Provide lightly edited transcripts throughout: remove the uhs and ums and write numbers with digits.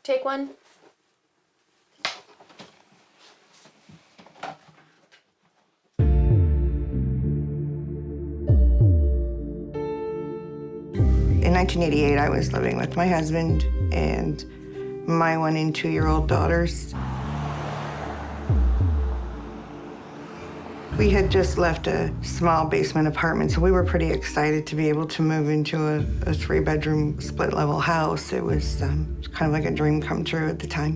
Take one. In 1988, I was living with my husband and my 1- and 2-year-old daughters. We had just left a small basement apartment, so we were pretty excited to be able to move into a 3-bedroom split-level house. It was kind of like a dream come true at the time.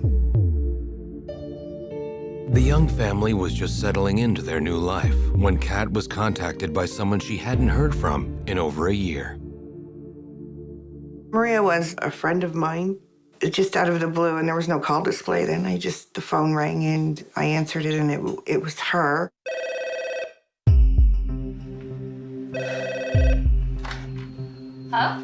The young family was just settling into their new life when Kat was contacted by someone she hadn't heard from in over a year. Maria was a friend of mine, just out of the blue, and there was no call display then. The phone rang and I answered it, and it was her. Huh?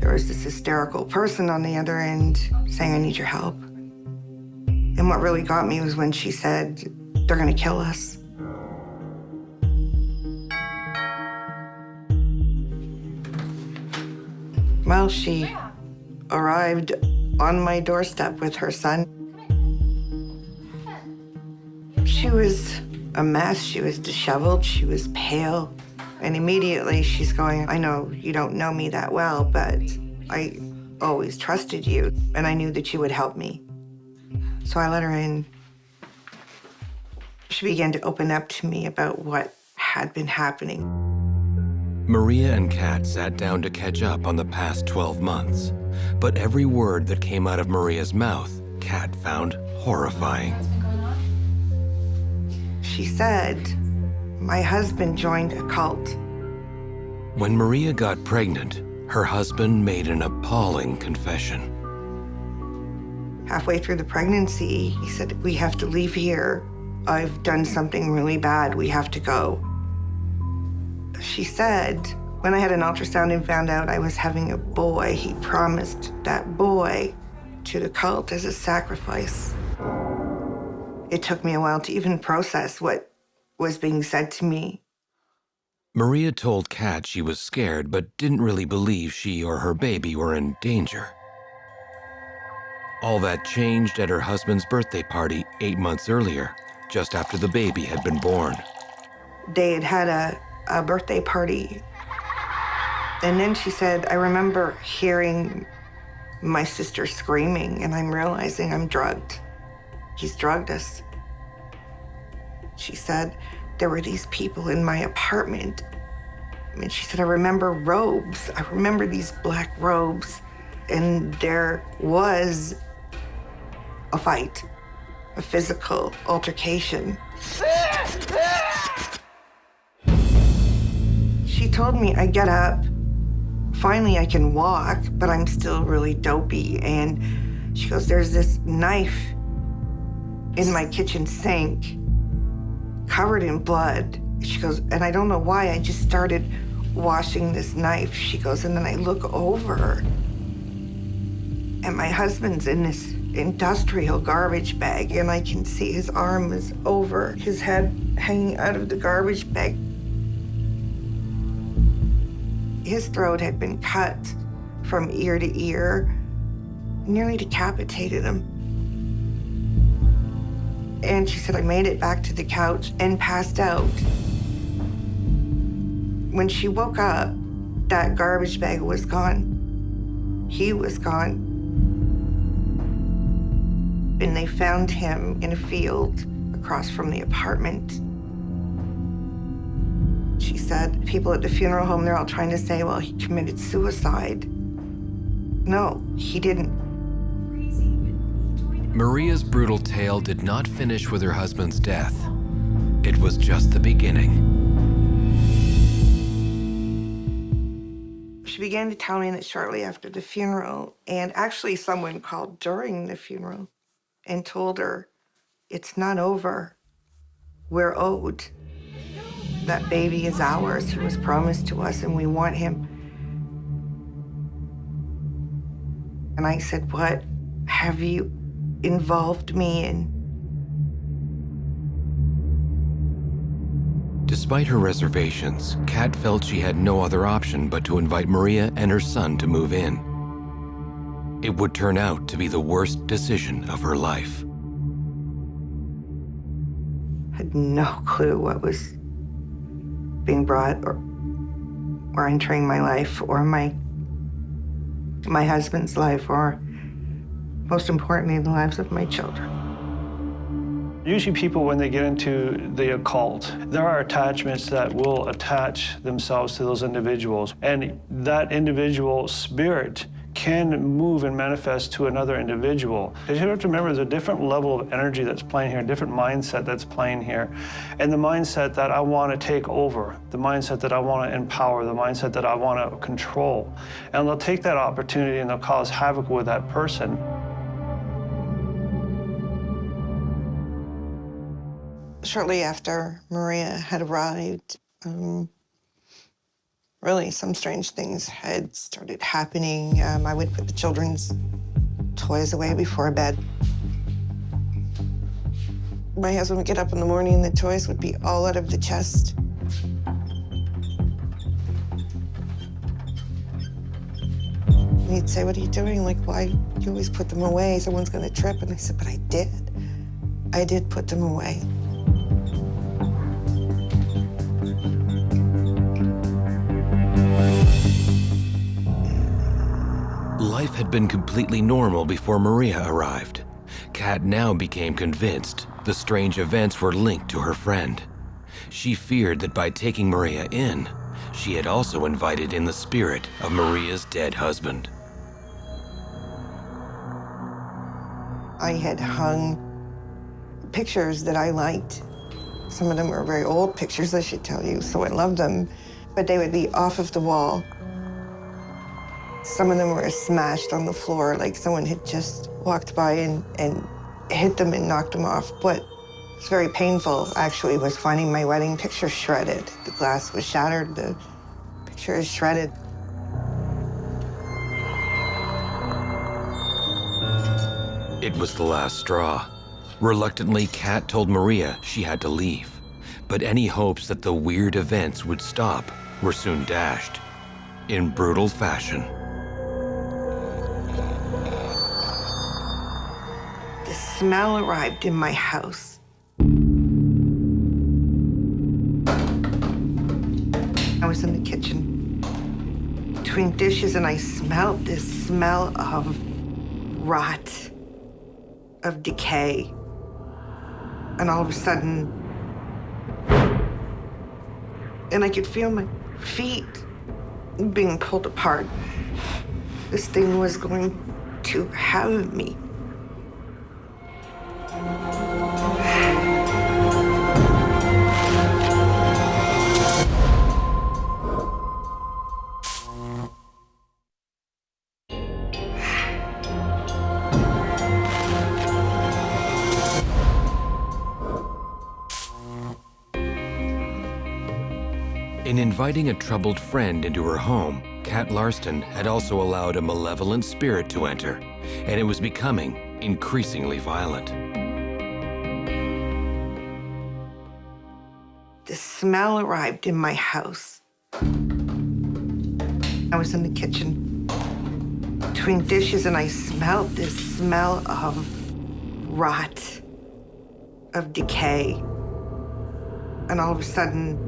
There was this hysterical person on the other end saying, "I need your help." And what really got me was when she said, "They're gonna kill us." Well, she arrived on my doorstep with her son. She was a mess. She was disheveled. She was pale. And immediately she's going, "I know you don't know me that well, but I always trusted you, and I knew that you would help me." So I let her in. She began to open up to me about what had been happening. Maria and Kat sat down to catch up on the past 12 months, but every word that came out of Maria's mouth, Kat found horrifying. She said, "My husband joined a cult." When Maria got pregnant, her husband made an appalling confession. Halfway through the pregnancy, he said, "We have to leave here. I've done something really bad. We have to go." She said, when I had an ultrasound and found out I was having a boy, he promised that boy to the cult as a sacrifice. It took me a while to even process what was being said to me. Maria told Kat she was scared but didn't really believe she or her baby were in danger. All that changed at her husband's birthday party 8 months earlier, just after the baby had been born. They had had a birthday party. And then she said, "I remember hearing my sister screaming, and I'm realizing I'm drugged. He's drugged us." She said, "There were these people in my apartment." And she said, "I remember robes. I remember these black robes. And there was a fight, a physical altercation." She told me, "I get up. Finally, I can walk, but I'm still really dopey." And she goes, "There's this knife in my kitchen sink, covered in blood." She goes, "And I don't know why, I just started washing this knife." She goes, "And then I look over, and my husband's in this industrial garbage bag, and I can see his arm is over his head, hanging out of the garbage bag. His throat had been cut from ear to ear, nearly decapitated him." And she said, "I made it back to the couch and passed out." When she woke up, that garbage bag was gone. He was gone. And they found him in a field across from the apartment. She said, people at the funeral home, they're all trying to say, "Well, he committed suicide." No, he didn't. Maria's brutal tale did not finish with her husband's death. It was just the beginning. She began to tell me that shortly after the funeral, and actually someone called during the funeral and told her, "It's not over. We're owed. That baby is ours. He was promised to us, and we want him." And I said, "What have you involved me in?" Despite her reservations, Kat felt she had no other option but to invite Maria and her son to move in. it would turn out to be the worst decision of her life. Had no clue what was being brought or entering my life or my husband's life, or most importantly, the lives of my children. Usually people, when they get into the occult, there are attachments that will attach themselves to those individuals. And that individual spirit can move and manifest to another individual. Because you have to remember, there's a different level of energy that's playing here, a different mindset that's playing here. And the mindset that I want to take over, the mindset that I want to empower, the mindset that I want to control. And they'll take that opportunity and they'll cause havoc with that person. Shortly after Maria had arrived, really some strange things had started happening. I would put the children's toys away before bed. My husband would get up in the morning and the toys would be all out of the chest. And he'd say, "What are you doing? Like, why you always put them away? Someone's gonna trip." And I said, "But I did. I did put them away." Life had been completely normal before Maria arrived. Kat now became convinced the strange events were linked to her friend. She feared that by taking Maria in, she had also invited in the spirit of Maria's dead husband. I had hung pictures that I liked. Some of them were very old pictures, I should tell you, so I loved them, but they would be off of the wall. Some of them were smashed on the floor, like someone had just walked by and hit them and knocked them off. What was very painful, actually, was finding my wedding picture shredded. The glass was shattered, the picture is shredded. It was the last straw. Reluctantly, Kat told Maria she had to leave. But any hopes that the weird events would stop were soon dashed, in brutal fashion. The smell arrived in my house. I was in the kitchen between dishes and I smelled this smell of rot, of decay. And all of a sudden, and I could feel my feet being pulled apart. This thing was going to have me. In inviting a troubled friend into her home, Kat Larston had also allowed a malevolent spirit to enter, and it was becoming increasingly violent. The smell arrived in my house. I was in the kitchen between dishes and I smelled this smell of rot, of decay. And all of a sudden,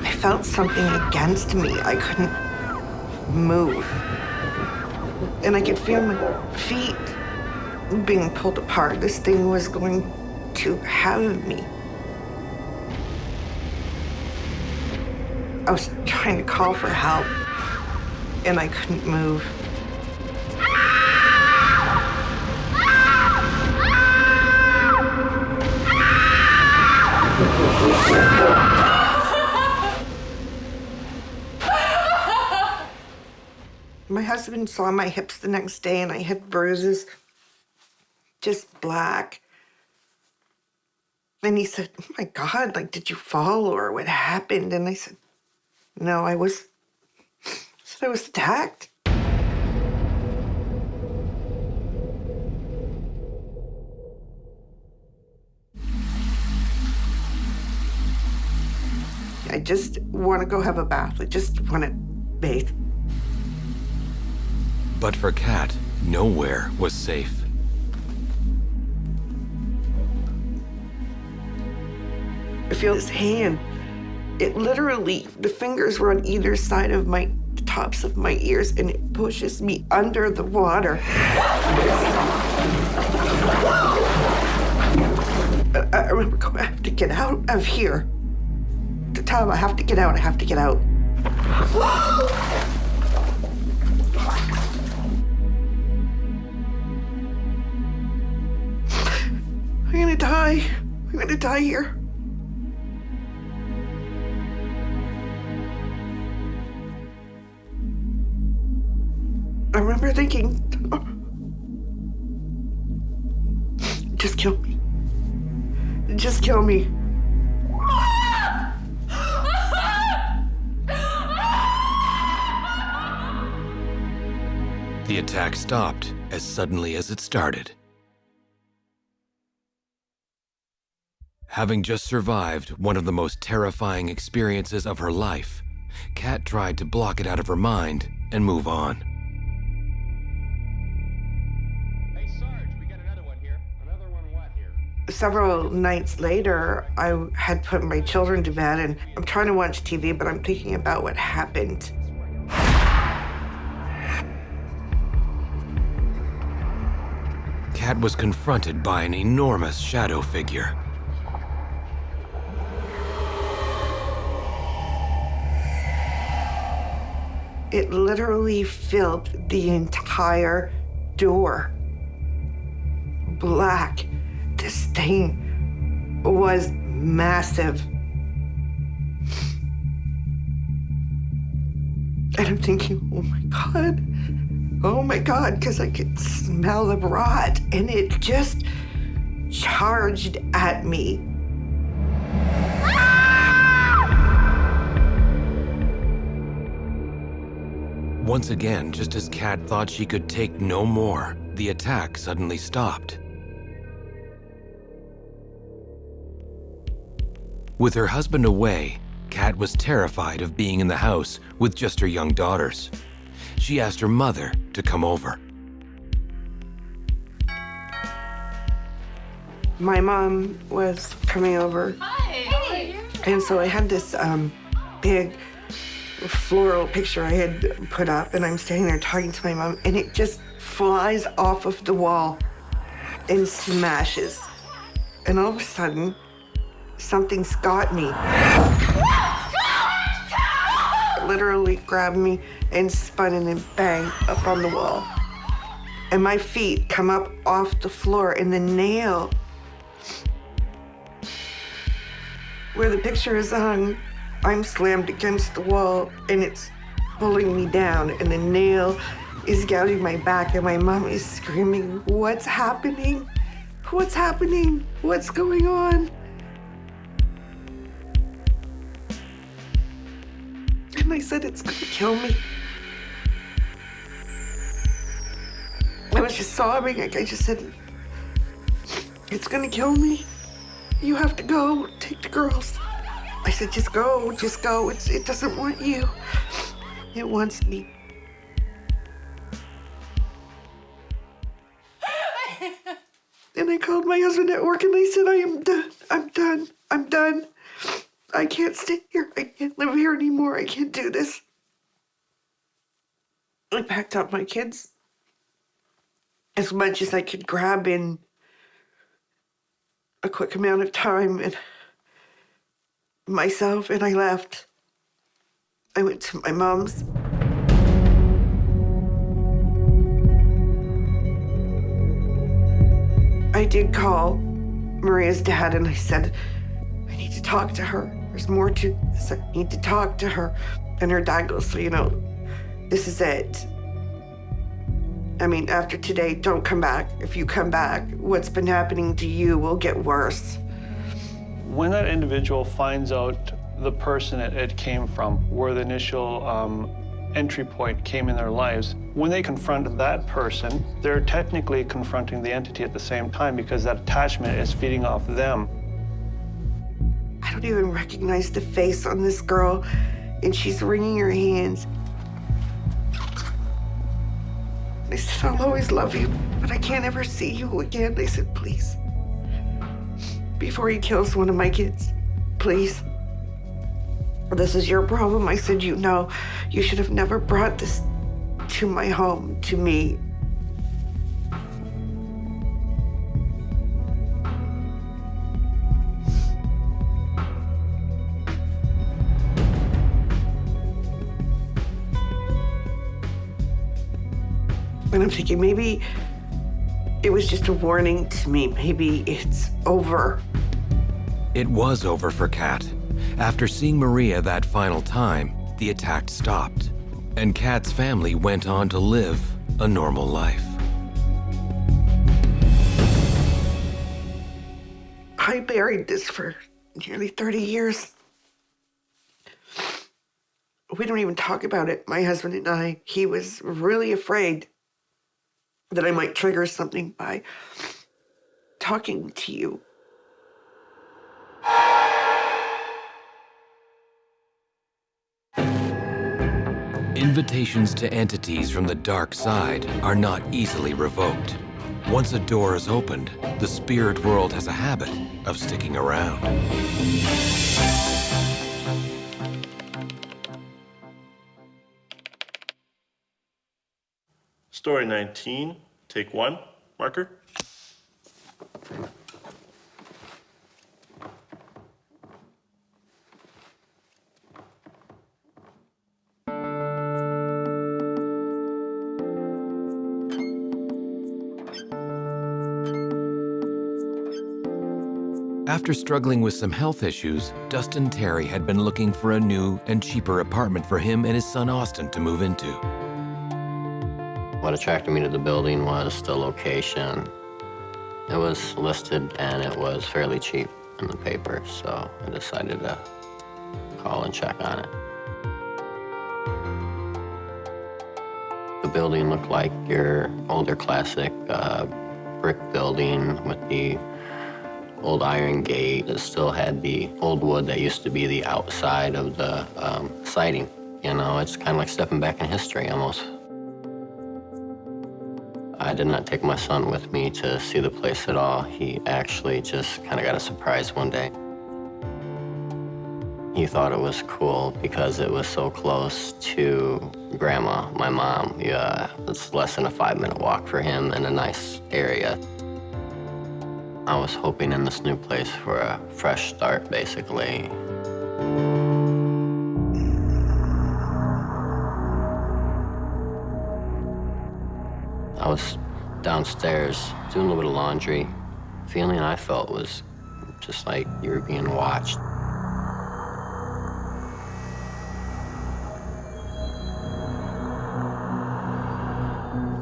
I felt something against me. I couldn't move. And I could feel my feet being pulled apart. This thing was going to have me. I was trying to call for help, and I couldn't move. My husband saw my hips the next day, and I had bruises, just black. And he said, "Oh my God, like, did you fall or what happened?" And I said, "No, I was attacked." I I just want to go have a bath. I just want to bathe. But for Kat, nowhere was safe. I feel his hand. It literally, the fingers were on either side of the tops of my ears, and it pushes me under the water. I remember going, I have to get out of here. To tell him, I have to get out, I have to get out. I'm gonna die. I'm gonna die here. I remember thinking, just kill me. Just kill me. The attack stopped as suddenly as it started. Having just survived one of the most terrifying experiences of her life, Kat tried to block it out of her mind and move on. Hey, Sarge, we got another one here. Another one what here? Several nights later, I had put my children to bed, and I'm trying to watch TV, but I'm thinking about what happened. Kat was confronted by an enormous shadow figure. It literally filled the entire door. Black. This thing was massive. And I'm thinking, oh my God, because I could smell the rot, and it just charged at me. Once again, just as Kat thought she could take no more, the attack suddenly stopped. With her husband away, Kat was terrified of being in the house with just her young daughters. She asked her mother to come over. My mom was coming over, Hi, how are you? and so I had this big floral picture I had put up, and I'm standing there talking to my mom, and it just flies off of the wall and smashes. And all of a sudden, something's got me. It literally grabbed me and spun and then bang up on the wall. And my feet come up off the floor, and the nail where the picture is hung, I'm slammed against the wall, and it's pulling me down, and the nail is gouging my back, and my mom is screaming, "What's happening? What's happening? What's going on?" And I said, "It's gonna kill me." I was just sobbing. I just said, "It's gonna kill me. You have to go. Take the girls." I said, just go. It doesn't want you. It wants me. And I called my husband at work, and I said, I'm done. I can't stay here. I can't live here anymore. I can't do this. I packed up my kids as much as I could grab in a quick amount of time, and myself, and I left. I went to my mom's. I did call Maria's dad, and I said, I need to talk to her. There's more to this. I need to talk to her. And her dad goes, so, this is it. I mean, after today, don't come back. If you come back, what's been happening to you will get worse. When that individual finds out the person it came from, where the initial entry point came in their lives, when they confront that person, they're technically confronting the entity at the same time, because that attachment is feeding off them. I don't even recognize the face on this girl, and she's wringing her hands. I said, I'll always love you, but I can't ever see you again. They said, please. Before he kills one of my kids, please. This is your problem. I said, you know, you should have never brought this to my home, to me. And I'm thinking maybe it was just a warning to me. Maybe it's over. It was over for Kat. After seeing Maria that final time, the attack stopped, and Kat's family went on to live a normal life. I buried this for nearly 30 years. We don't even talk about it, my husband and I. He was really afraid that I might trigger something by talking to you. Invitations to entities from the dark side are not easily revoked. Once a door is opened, the spirit world has a habit of sticking around. Story 19, take 1, marker. After struggling with some health issues, Dustin Terry had been looking for a new and cheaper apartment for him and his son Austin to move into. What attracted me to the building was the location. It was listed and it was fairly cheap in the paper, so I decided to call and check on it. The building looked like your older classic brick building with the old iron gate. It still had the old wood that used to be the outside of the siding. You know, it's kind of like stepping back in history almost. I did not take my son with me to see the place at all. He actually just kind of got a surprise one day. He thought it was cool because it was so close to Grandma, my mom. Yeah, it's less than a 5-minute walk for him in a nice area. I was hoping in this new place for a fresh start, basically. I was downstairs doing a little bit of laundry. The feeling I felt was just like you were being watched.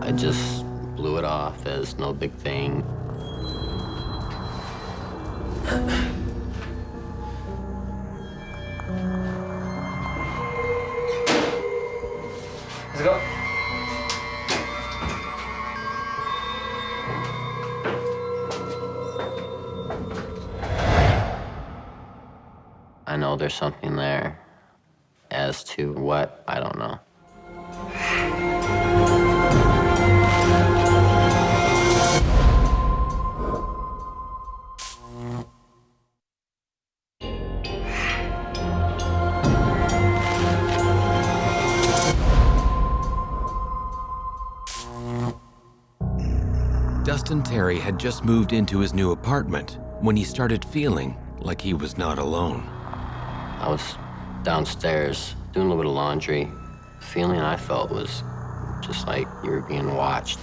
I just blew it off as no big thing. Let's go. I know there's something there. As to what, I don't know. Dustin Terry had just moved into his new apartment when he started feeling like he was not alone. I was downstairs doing a little bit of laundry. The feeling I felt was just like you were being watched.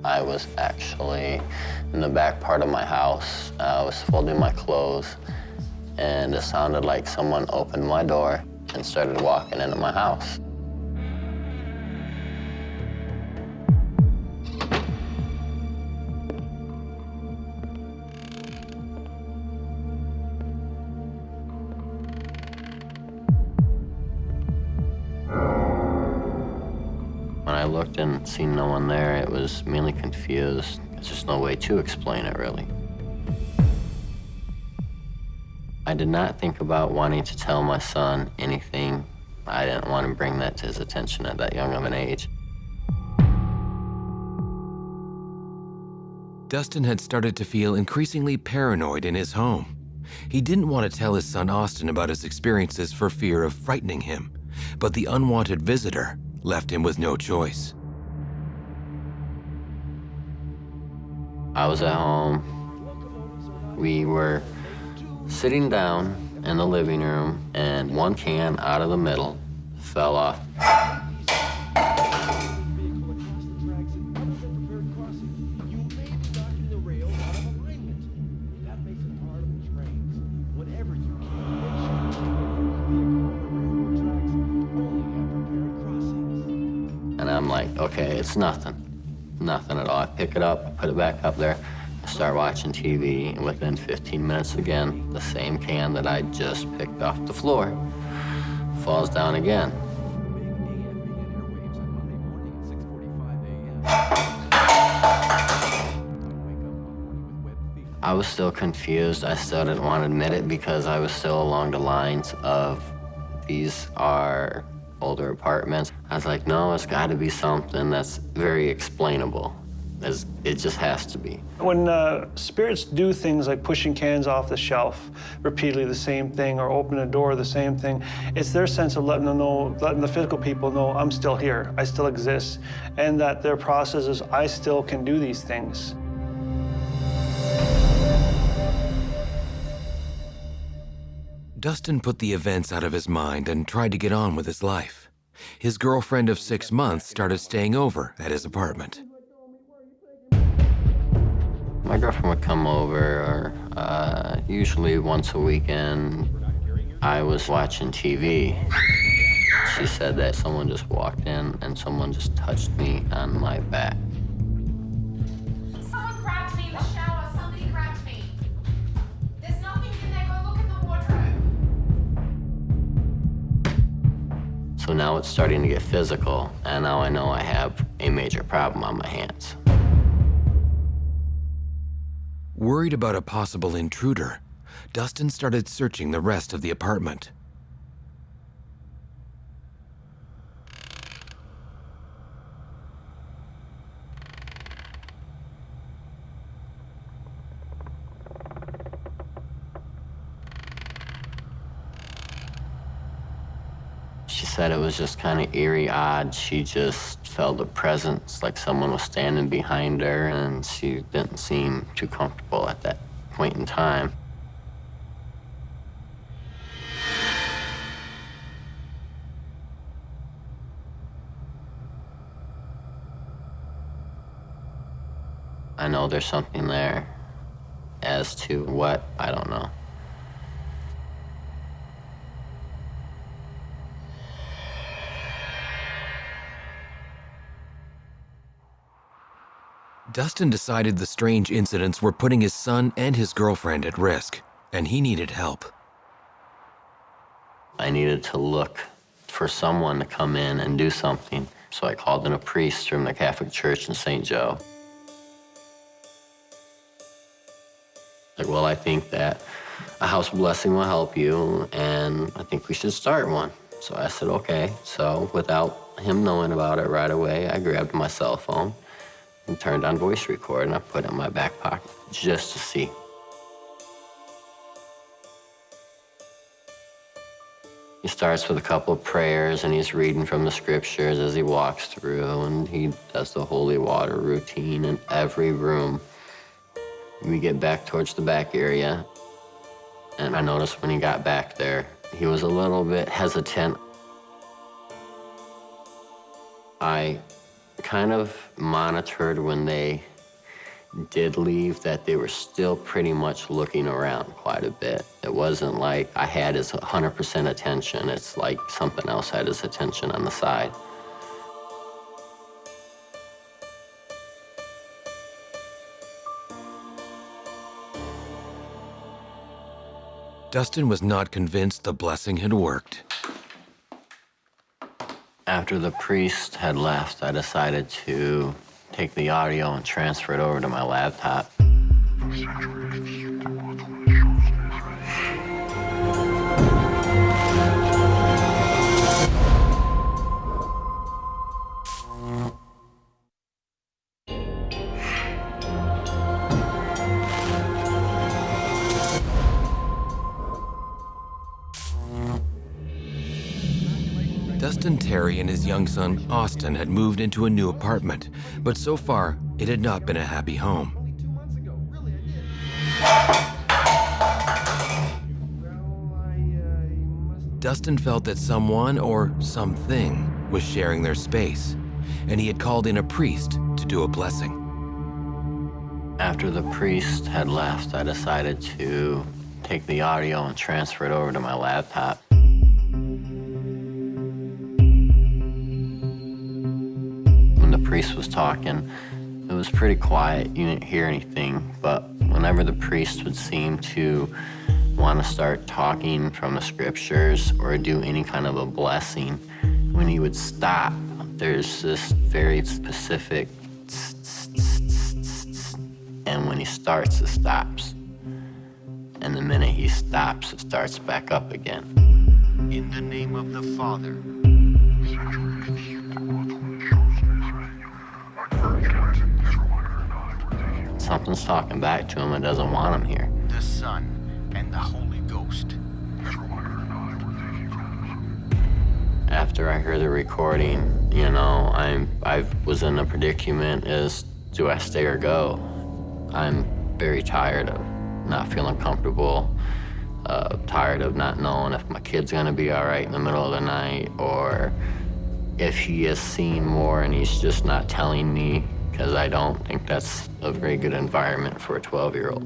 I was actually in the back part of my house. I was folding my clothes, and it sounded like someone opened my door and started walking into my house. looked and seen no one there, it was mainly confused. There's just no way to explain it, really. I did not think about wanting to tell my son anything. I didn't want to bring that to his attention at that young of an age. Dustin had started to feel increasingly paranoid in his home. He didn't want to tell his son Austin about his experiences for fear of frightening him, but the unwanted visitor left him with no choice. I was at home. We were sitting down in the living room, and one can out of the middle fell off. And I'm like, okay, it's nothing. Nothing at all. I pick it up, put it back up there, I start watching TV, and within 15 minutes again, the same can that I just picked off the floor falls down again. I was still confused. I still didn't want to admit it because I was still along the lines of, these are older apartments. I was like, no, it's got to be something that's very explainable. It just has to be. When spirits do things like pushing cans off the shelf repeatedly, the same thing, or open a door, the same thing, it's their sense of letting the physical people know, I'm still here, I still exist, and that their process is, I still can do these things. Dustin put the events out of his mind and tried to get on with his life. His girlfriend of 6 months started staying over at his apartment. My girlfriend would come over, usually once a weekend. I was watching TV. She said that someone just walked in and someone just touched me on my back. Someone grabbed me in the shower. Somebody grabbed me. There's nothing in there. Go look in the wardrobe. So now it's starting to get physical, and now I know I have a major problem on my hands. Worried about a possible intruder, Dustin started searching the rest of the apartment. She said it was just kind of eerie, odd. She just felt a presence, like someone was standing behind her, and she didn't seem too comfortable at that point in time. I know there's something there. As to what, I don't know. Dustin decided the strange incidents were putting his son and his girlfriend at risk, and he needed help. I needed to look for someone to come in and do something. So I called in a priest from the Catholic Church in St. Joe. Like, well, I think that a house blessing will help you, and I think we should start one. So I said, okay. So without him knowing about it right away, I grabbed my cell phone and turned on voice record, and I put it in my back pocket just to see. He starts with a couple of prayers, and he's reading from the scriptures as he walks through, and he does the holy water routine in every room. We get back towards the back area, and I noticed when he got back there, he was a little bit hesitant. I kind of monitored when they did leave that they were still pretty much looking around quite a bit. It wasn't like I had his 100% attention. It's like something else had his attention on the side. Dustin was not convinced the blessing had worked. After the priest had left, I decided to take the audio and transfer it over to my laptop. Dustin Terry and his young son, Austin, had moved into a new apartment, but so far, it had not been a happy home. Dustin felt that someone or something was sharing their space, and he had called in a priest to do a blessing. After the priest had left, I decided to take the audio and transfer it over to my laptop. When the priest was talking, it was pretty quiet. You didn't hear anything, but whenever the priest would seem to want to start talking from the scriptures or do any kind of a blessing, when he would stop, there's this very specific tss, tss, tss, tss, tss, and when he starts, it stops. And the minute he stops, it starts back up again. In the name of the Father, Something's talking back to him and doesn't want him here. the Son, and the Holy Ghost. After I heard the recording, you know, I was in a predicament as, do I stay or go? I'm very tired of not feeling comfortable, tired of not knowing if my kid's gonna be all right in the middle of the night, or if he has seen more and he's just not telling me, because I don't think that's a very good environment for a 12-year-old.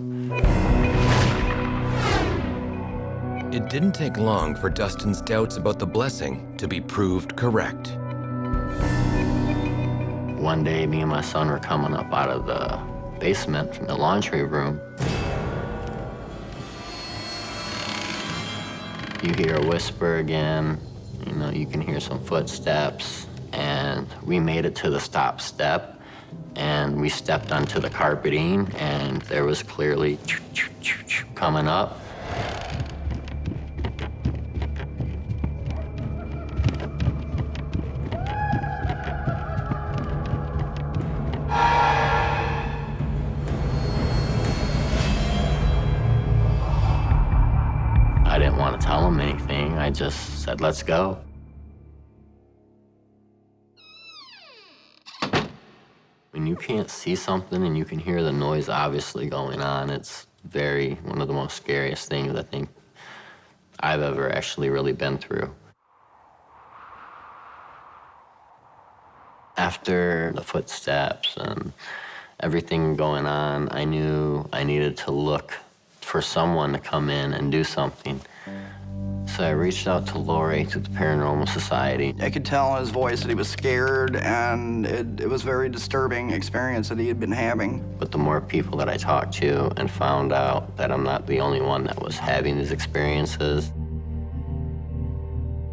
It didn't take long for Dustin's doubts about the blessing to be proved correct. One day, me and my son were coming up out of the basement from the laundry room. You hear a whisper again, you know, you can hear some footsteps, and we made it to the stop step, and we stepped onto the carpeting, and there was clearly coming up. I didn't want to tell him anything. I just said, let's go. When you can't see something and you can hear the noise obviously going on, it's one of the most scariest things I think I've ever actually really been through. After the footsteps and everything going on, I knew I needed to look for someone to come in and do something. So I reached out to Lori, to the Paranormal Society. I could tell in his voice that he was scared, and it was a very disturbing experience that he had been having. But the more people that I talked to and found out that I'm not the only one that was having these experiences.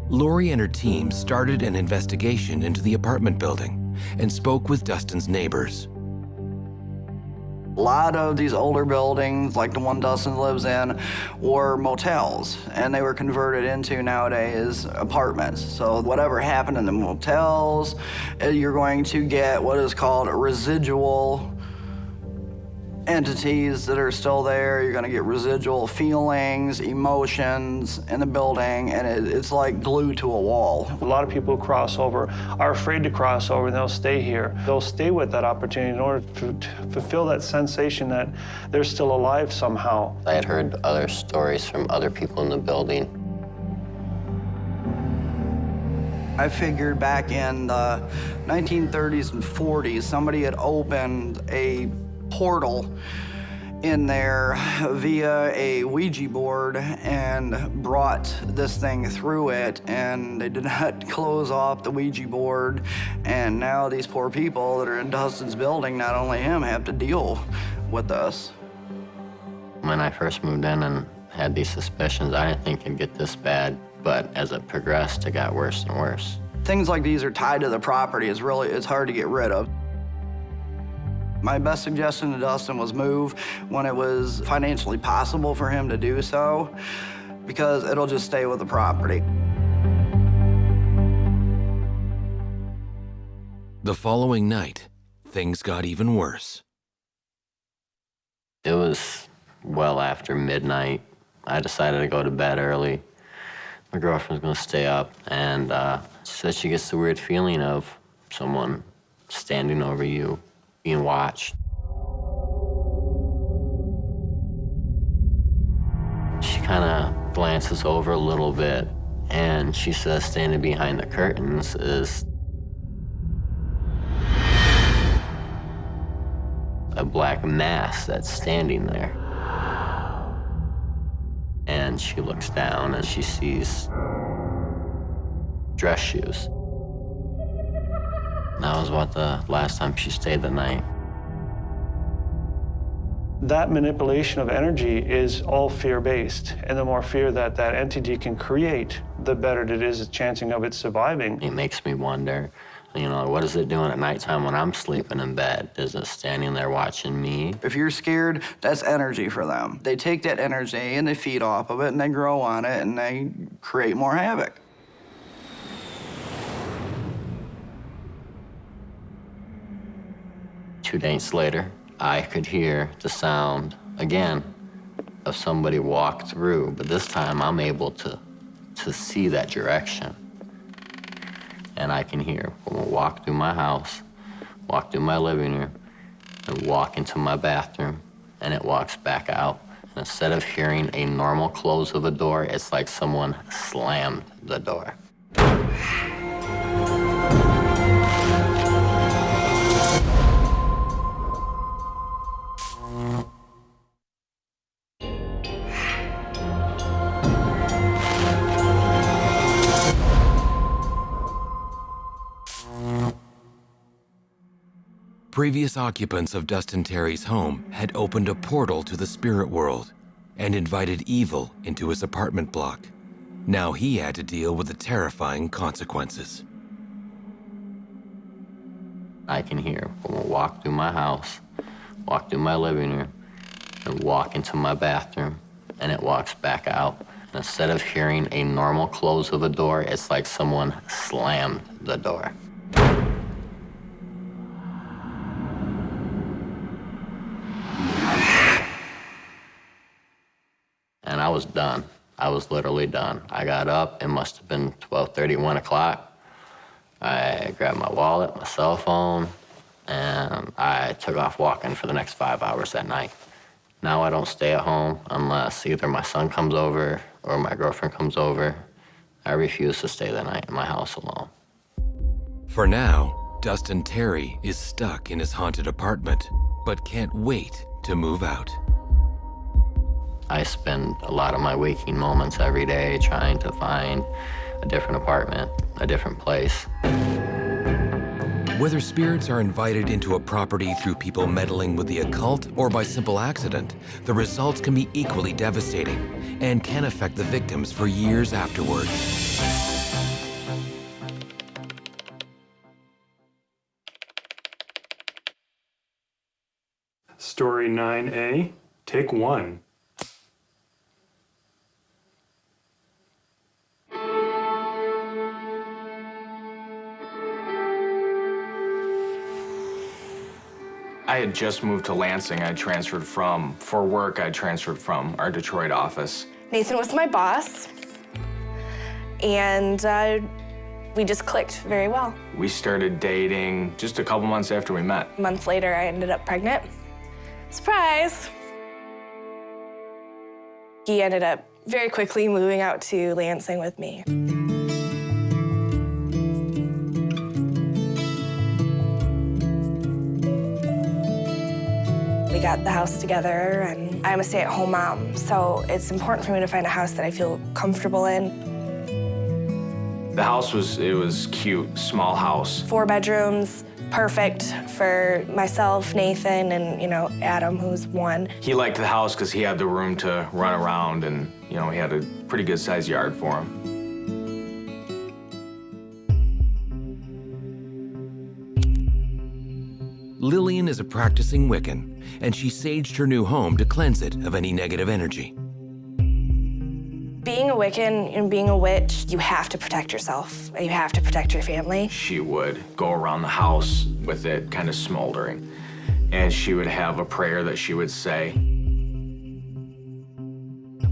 Lori and her team started an investigation into the apartment building and spoke with Dustin's neighbors. A lot of these older buildings, like the one Dustin lives in, were motels, and they were converted into nowadays apartments. So whatever happened in the motels, you're going to get what is called residual entities that are still there. You're gonna get residual feelings, emotions in the building, and it's like glued to a wall. A lot of people who cross over are afraid to cross over, and they'll stay here. They'll stay with that opportunity in order to fulfill that sensation that they're still alive somehow. I had heard other stories from other people in the building. I figured back in the 1930s and 40s, somebody had opened a portal in there via a Ouija board and brought this thing through it, and they did not close off the Ouija board, and now these poor people that are in Dustin's building, not only him, have to deal with this. When I first moved in and had these suspicions, I didn't think it'd get this bad, but as it progressed, it got worse and worse. Things like these are tied to the property. It's hard to get rid of. My best suggestion to Dustin was move when it was financially possible for him to do so, because it'll just stay with the property. The following night, things got even worse. It was well after midnight. I decided to go to bed early. My girlfriend's gonna stay up, and she said she gets the weird feeling of someone standing over you, being watched. She kind of glances over a little bit, and she says standing behind the curtains is a black mass that's standing there. And she looks down and she sees dress shoes. That was about the last time she stayed the night. That manipulation of energy is all fear-based, and the more fear that that entity can create, the better it is at chancing of it surviving. It makes me wonder, you know, what is it doing at nighttime when I'm sleeping in bed? Is it standing there watching me? If you're scared, that's energy for them. They take that energy and they feed off of it and they grow on it and they create more havoc. Two days later, I could hear the sound again of somebody walk through, but this time I'm able to see that direction. And I can hear someone walk through my house, walk through my living room, and walk into my bathroom, and it walks back out. And instead of hearing a normal close of a door, it's like someone slammed the door. Previous occupants of Dustin Terry's home had opened a portal to the spirit world and invited evil into his apartment block. Now he had to deal with the terrifying consequences. I can hear someone walk through my house, walk through my living room, and walk into my bathroom, and it walks back out. And instead of hearing a normal close of a door, it's like someone slammed the door. And I was done. I was literally done. I got up, it must have been 12:30, 1 o'clock. I grabbed my wallet, my cell phone, and I took off walking for the next 5 hours that night. Now I don't stay at home unless either my son comes over or my girlfriend comes over. I refuse to stay the night in my house alone. For now, Dustin Terry is stuck in his haunted apartment, but can't wait to move out. I spend a lot of my waking moments every day trying to find a different apartment, a different place. Whether spirits are invited into a property through people meddling with the occult or by simple accident, the results can be equally devastating and can affect the victims for years afterward. Story 9A, take 1. I had just moved to Lansing. For work, I transferred from our Detroit office. Nathan was my boss, and we just clicked very well. We started dating just a couple months after we met. A month later, I ended up pregnant. Surprise! He ended up very quickly moving out to Lansing with me. We got the house together, and I'm a stay-at-home mom, so it's important for me to find a house that I feel comfortable in. The house was cute, small house. 4 bedrooms, perfect for myself, Nathan, and, Adam, who's 1. He liked the house because he had the room to run around, and, he had a pretty good-sized yard for him. Lillian is a practicing Wiccan, and she saged her new home to cleanse it of any negative energy. Being a Wiccan and being a witch, you have to protect yourself. You have to protect your family. She would go around the house with it kind of smoldering, and she would have a prayer that she would say.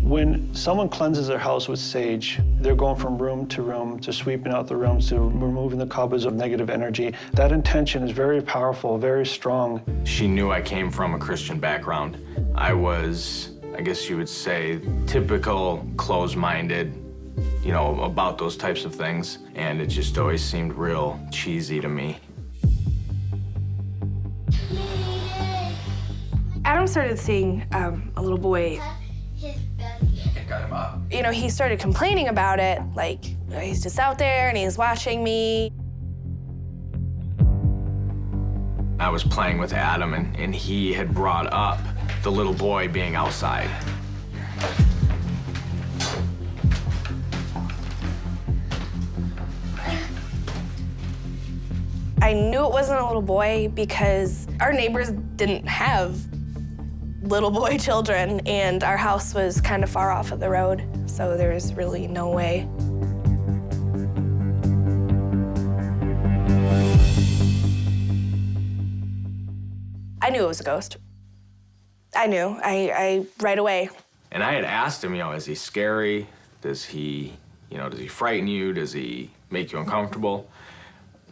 When someone cleanses their house with sage, they're going from room to sweeping out the rooms, to removing the cobwebs of negative energy. That intention is very powerful, very strong. She knew I came from a Christian background. I was, I guess you would say, typical closed-minded, you know, about those types of things. And it just always seemed real cheesy to me. Adam started seeing a little boy. Got him up. You know, he started complaining about it, like, he's just out there and he's watching me. I was playing with Adam, and he had brought up the little boy being outside. I knew it wasn't a little boy because our neighbors didn't have little boy children, and our house was kind of far off of the road, so there was really no way. I knew it was a ghost. I knew. I right away. And I had asked him, you know, is he scary? Does he, you know, does he frighten you? Does he make you uncomfortable?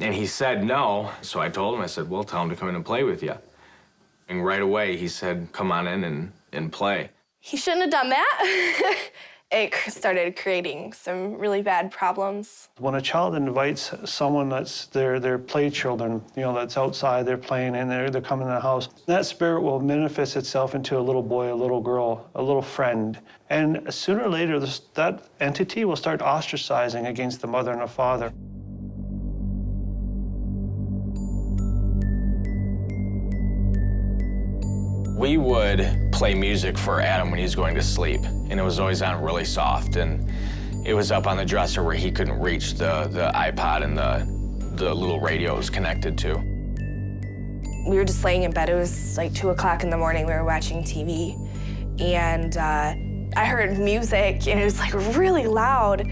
And he said no. So I told him, I said, well, tell him to come in and play with you. And right away, he said, come on in and play. He shouldn't have done that. It started creating some really bad problems. When a child invites someone that's their play children, you know, that's outside, they're playing and they're coming in the house, that spirit will manifest itself into a little boy, a little girl, a little friend. And sooner or later, that entity will start ostracizing against the mother and the father. We would play music for Adam when he was going to sleep, and it was always on really soft, and it was up on the dresser where he couldn't reach the iPod and the little radio it was connected to. We were just laying in bed. It was like 2 o'clock in the morning. We were watching TV, and I heard music, and it was like really loud.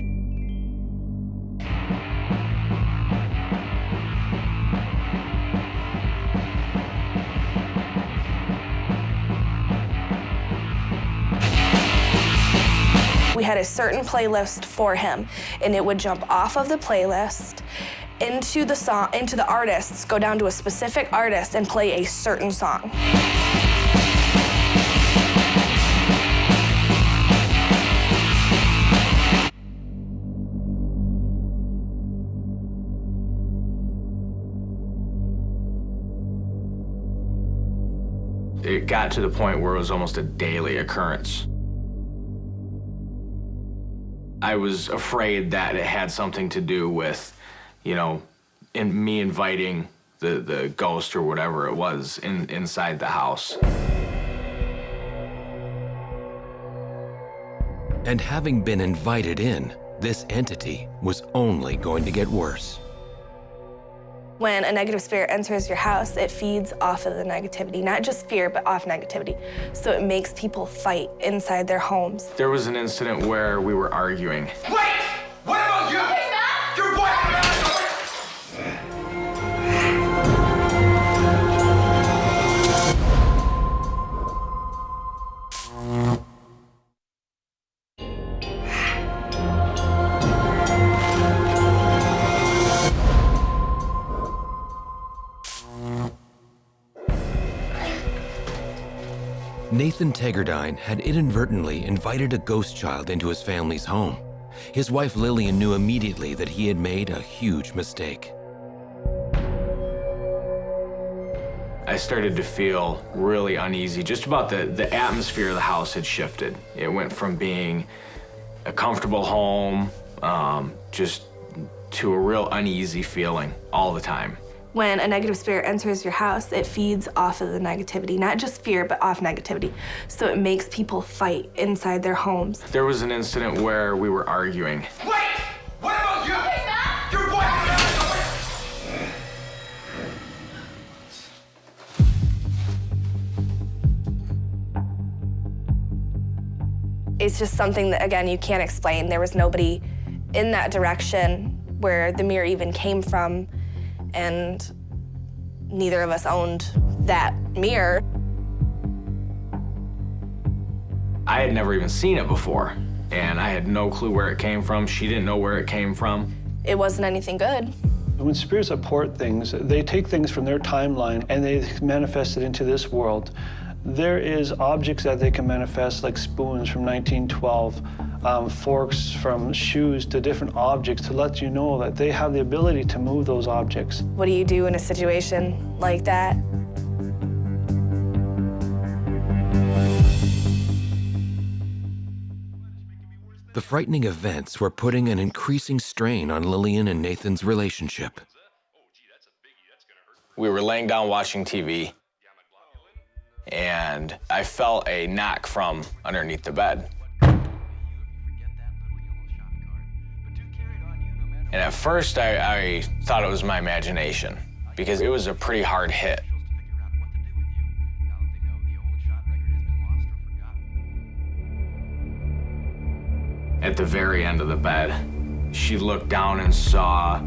We had a certain playlist for him, and it would jump off of the playlist into the song, into the artists, go down to a specific artist and play a certain song. It got to the point where it was almost a daily occurrence. I was afraid that it had something to do with, you know, me inviting the ghost or whatever it was inside the house. And having been invited in, this entity was only going to get worse. When a negative spirit enters your house, it feeds off of the negativity, not just fear, but off negativity. So it makes people fight inside their homes. There was an incident where we were arguing. Wait! What about you? Your boyfriend! Nathan Tegardine had inadvertently invited a ghost child into his family's home. His wife Lillian knew immediately that he had made a huge mistake. I started to feel really uneasy. Just about the atmosphere of the house had shifted. It went from being a comfortable home just to a real uneasy feeling all the time. When a negative spirit enters your house, it feeds off of the negativity, not just fear, but off negativity. So it makes people fight inside their homes. There was an incident where we were arguing. Wait! What about you? Your boyfriend! It's just something that, again, you can't explain. There was nobody in that direction where the mirror even came from, and neither of us owned that mirror. I had never even seen it before, and I had no clue where it came from. She didn't know where it came from. It wasn't anything good. When spirits apport things, they take things from their timeline and they manifest it into this world. There is objects that they can manifest, like spoons from 1912, forks from shoes to different objects, to let you know that they have the ability to move those objects. What do you do in a situation like that? The frightening events were putting an increasing strain on Lillian and Nathan's relationship. We were laying down watching TV, and I felt a knock from underneath the bed. And at first, I thought it was my imagination, because it was a pretty hard hit. At the very end of the bed, she looked down and saw...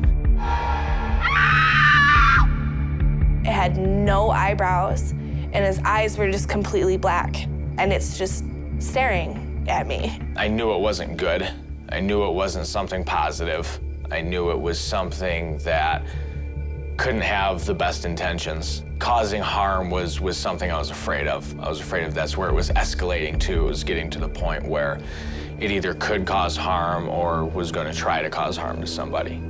It had no eyebrows, and his eyes were just completely black, and it's just staring at me. I knew it wasn't good. I knew it wasn't something positive. I knew it was something that couldn't have the best intentions. Causing harm was something I was afraid of. I was afraid of that's where it was escalating to. It was getting to the point where it either could cause harm or was going to try to cause harm to somebody.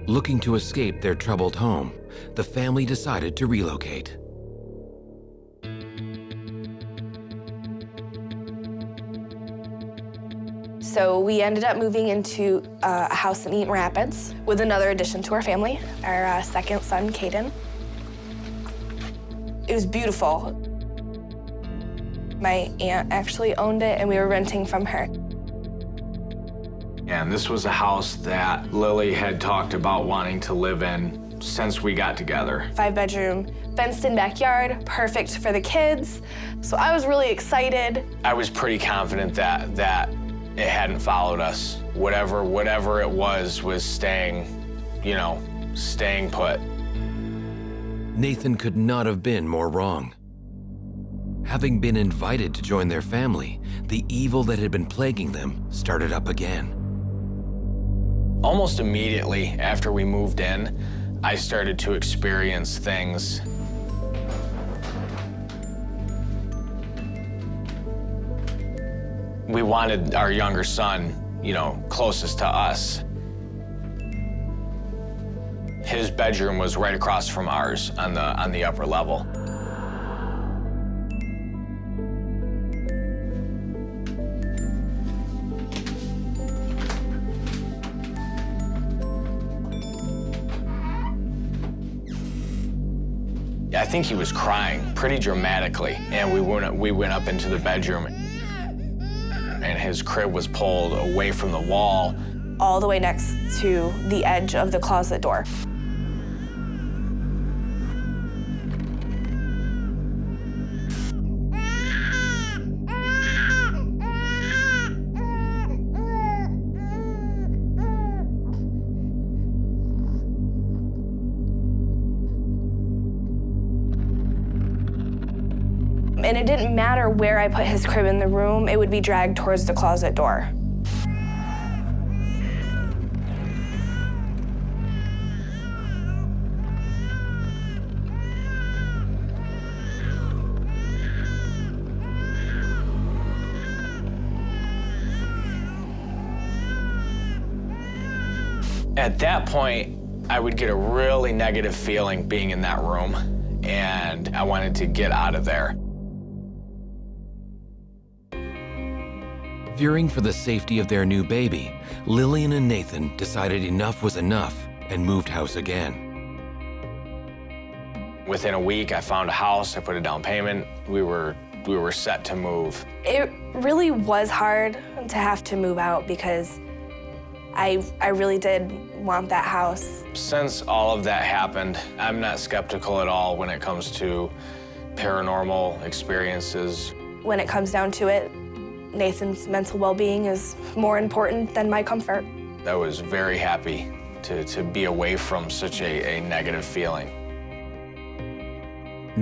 Looking to escape their troubled home, the family decided to relocate. So we ended up moving into a house in Eaton Rapids with another addition to our family, our second son, Caden. It was beautiful. My aunt actually owned it, and we were renting from her. And this was a house that Lily had talked about wanting to live in since we got together. 5-bedroom, fenced-in backyard, perfect for the kids. So I was really excited. I was pretty confident that it hadn't followed us. Whatever it was staying, staying put. Nathan could not have been more wrong. Having been invited to join their family, the evil that had been plaguing them started up again. Almost immediately after we moved in, I started to experience things. We wanted our younger son, closest to us. His bedroom was right across from ours on the upper level. I think he was crying pretty dramatically, and we went up into the bedroom, and his crib was pulled away from the wall. All the way next to the edge of the closet door. And it didn't matter where I put his crib in the room, it would be dragged towards the closet door. At that point, I would get a really negative feeling being in that room, and I wanted to get out of there. Fearing for the safety of their new baby, Lillian and Nathan decided enough was enough and moved house again. Within a week, I found a house, I put a down payment, we were set to move. It really was hard to have to move out because I really did want that house. Since all of that happened, I'm not skeptical at all when it comes to paranormal experiences. When it comes down to it, Nathan's mental well-being is more important than my comfort. I was very happy to be away from such a negative feeling.